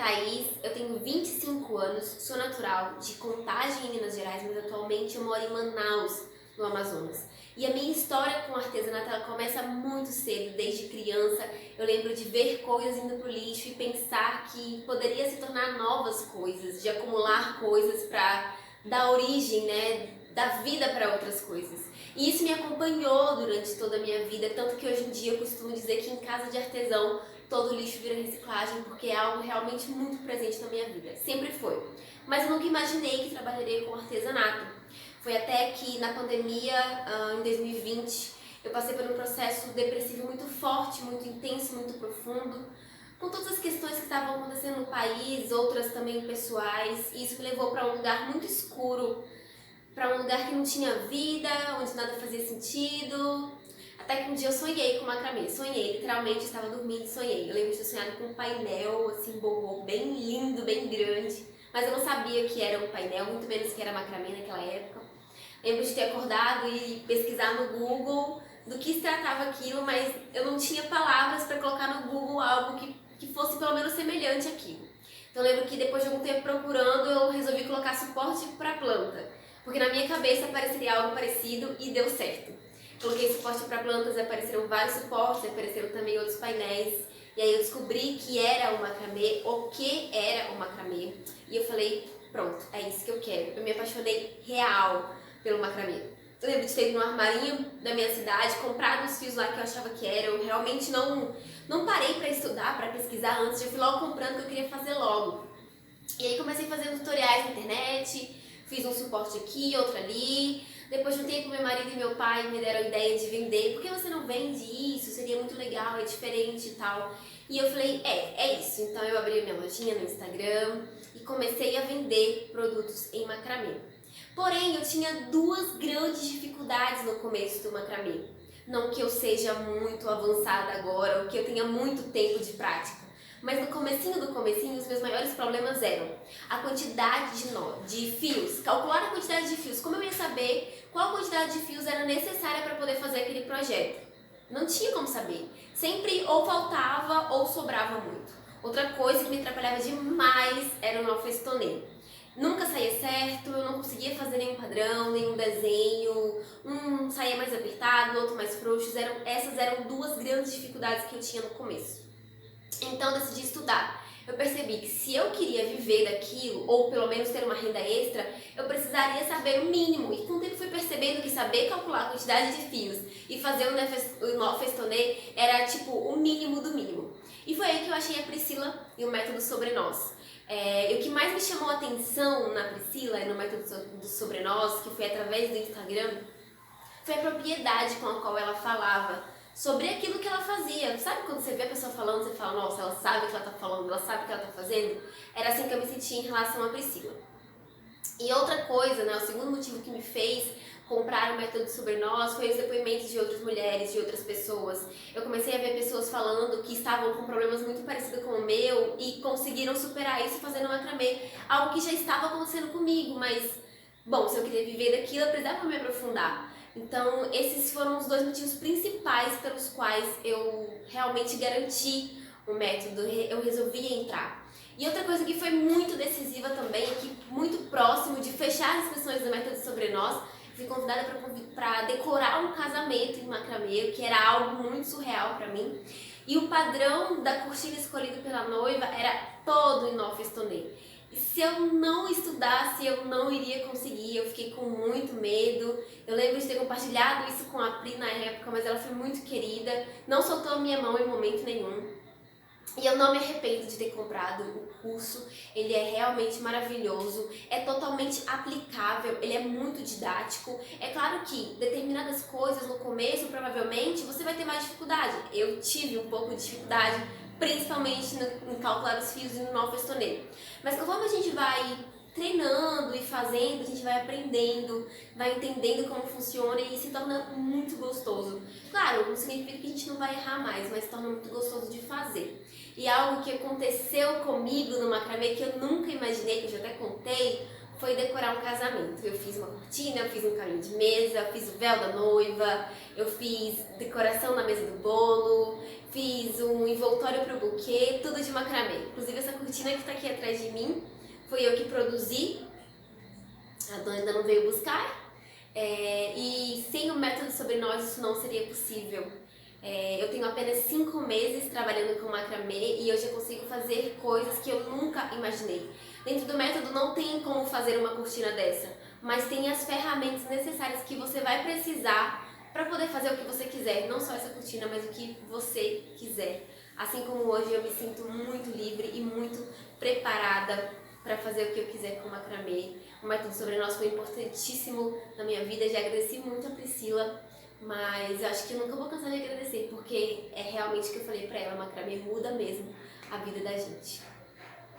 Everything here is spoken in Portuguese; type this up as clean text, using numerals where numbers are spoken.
Thaís, eu tenho 25 anos, sou natural de Contagem, em Minas Gerais, mas atualmente eu moro em Manaus, no Amazonas. E a minha história com artesanato ela começa muito cedo, desde criança. Eu lembro de ver coisas indo pro lixo e pensar que poderia se tornar novas coisas, de acumular coisas para dar origem, né, da vida para outras coisas. E isso me acompanhou durante toda a minha vida, tanto que hoje em dia eu costumo dizer que em casa de artesão todo lixo vira reciclagem, porque é algo realmente muito presente na minha vida. Sempre foi. Mas eu nunca imaginei que trabalharia com artesanato. Foi até que na pandemia, em 2020, eu passei por um processo depressivo muito forte, muito intenso, muito profundo, com todas as questões que estavam acontecendo no país, outras também pessoais, e isso me levou para um lugar muito escuro, para um lugar que não tinha vida, onde nada fazia sentido. Até que um dia eu sonhei com macramê, sonhei, literalmente estava dormindo e sonhei. Eu lembro de ter sonhado com um painel, assim, boho, bem lindo, bem grande, mas eu não sabia que era um painel, muito menos que era macramê naquela época. Lembro de ter acordado e pesquisar no Google do que se tratava aquilo, mas eu não tinha palavras para colocar no Google algo que fosse pelo menos semelhante àquilo. Então eu lembro que depois de algum tempo procurando, eu resolvi colocar suporte para planta, porque na minha cabeça pareceria algo parecido e deu certo. Coloquei suporte para plantas, apareceram vários suportes, apareceram também outros painéis, e aí eu descobri que era o macramê, o que era o macramê, e eu falei, pronto, é isso que eu quero. Eu me apaixonei real pelo macramê. Eu lembro de ter ido no armarinho da minha cidade, comprado os fios lá que eu achava que era, eu realmente não parei para estudar, para pesquisar antes, eu fui logo comprando o que eu queria fazer logo. E aí comecei fazendo tutoriais na internet, fiz um suporte aqui, outro ali. Depois de um tempo, meu marido e meu pai me deram a ideia de vender. Por que você não vende isso? Seria muito legal, é diferente e tal. E eu falei, é isso. Então eu abri minha lojinha no Instagram e comecei a vender produtos em macramê. Porém, eu tinha duas grandes dificuldades no começo do macramê. Não que eu seja muito avançada agora, ou que eu tenha muito tempo de prática. Mas no comecinho do comecinho, os meus maiores problemas eram a quantidade de fios, calcular a quantidade de fios. Como eu ia saber qual quantidade de fios era necessária para poder fazer aquele projeto? Não tinha como saber. Sempre ou faltava ou sobrava muito. Outra coisa que me atrapalhava demais era o nó festonê. Nunca saía certo, eu não conseguia fazer nenhum padrão, nenhum desenho, um saía mais apertado, o outro mais frouxo. Essas eram duas grandes dificuldades que eu tinha no começo. Então eu decidi estudar. Eu percebi que se eu queria viver daquilo, ou pelo menos ter uma renda extra, eu precisaria saber o mínimo. E com o tempo fui percebendo que saber calcular a quantidade de fios e fazer o nó festonê era tipo o mínimo do mínimo. E foi aí que eu achei a Priscila e o método Sobrenós. E o que mais me chamou a atenção na Priscila e no método do Sobrenós, que foi através do Instagram, foi a propriedade com a qual ela falava sobre aquilo que ela fazia. Sabe quando você vê a pessoa falando, você fala, nossa, ela sabe o que ela tá falando, ela sabe o que ela tá fazendo? Era assim que eu me sentia em relação à Priscila. E outra coisa, né, o segundo motivo que me fez comprar o método Sobrenós foi os depoimentos de outras mulheres, de outras pessoas. Eu comecei a ver pessoas falando que estavam com problemas muito parecidos com o meu e conseguiram superar isso fazendo macramê, algo que já estava acontecendo comigo, mas, bom, se eu queria viver daquilo, eu precisava me aprofundar. Então, esses foram os dois motivos principais pelos quais eu realmente garanti o método, eu resolvi entrar. E outra coisa que foi muito decisiva também, é que muito próximo de fechar as inscrições do método Sobrenós, fui convidada para decorar um casamento em macramê, que era algo muito surreal para mim. E o padrão da cortina escolhido pela noiva era todo em nó festonê. E se eu não estudasse, eu não iria conseguir, eu fiquei com muito medo. Eu lembro de ter compartilhado isso com a Pri na época, mas ela foi muito querida, não soltou a minha mão em momento nenhum. E eu não me arrependo de ter comprado o curso, ele é realmente maravilhoso, é totalmente aplicável, ele é muito didático. É claro que determinadas coisas no começo, provavelmente, você vai ter mais dificuldade. Eu tive um pouco de dificuldade, principalmente em calcular os fios e no nó festonê. Mas conforme a gente vai treinando e fazendo, a gente vai aprendendo, vai entendendo como funciona e se torna muito gostoso. Claro, não significa que a gente não vai errar mais, mas se torna muito gostoso de fazer. E algo que aconteceu comigo no macramê que eu nunca imaginei, que eu já até contei, foi decorar um casamento. Eu fiz uma cortina, eu fiz um caminho de mesa, eu fiz o véu da noiva, eu fiz decoração na mesa do bolo, fiz um envoltório para o buquê, tudo de macramê. Inclusive essa cortina que está aqui atrás de mim, foi eu que produzi, a dona ainda não veio buscar. E sem o método sobre nós isso não seria possível. Eu tenho apenas 5 meses trabalhando com macramê e eu já consigo fazer coisas que eu nunca imaginei. Dentro do método não tem como fazer uma cortina dessa, mas tem as ferramentas necessárias que você vai precisar para poder fazer o que você quiser, não só essa cortina, mas o que você quiser. Assim como hoje eu me sinto muito livre e muito preparada para fazer o que eu quiser com macramê. O método sobre nós foi importantíssimo na minha vida, já agradeci muito a Priscila, mas eu acho que eu nunca vou cansar de agradecer, porque é realmente o que eu falei pra ela, macramê muda mesmo a vida da gente.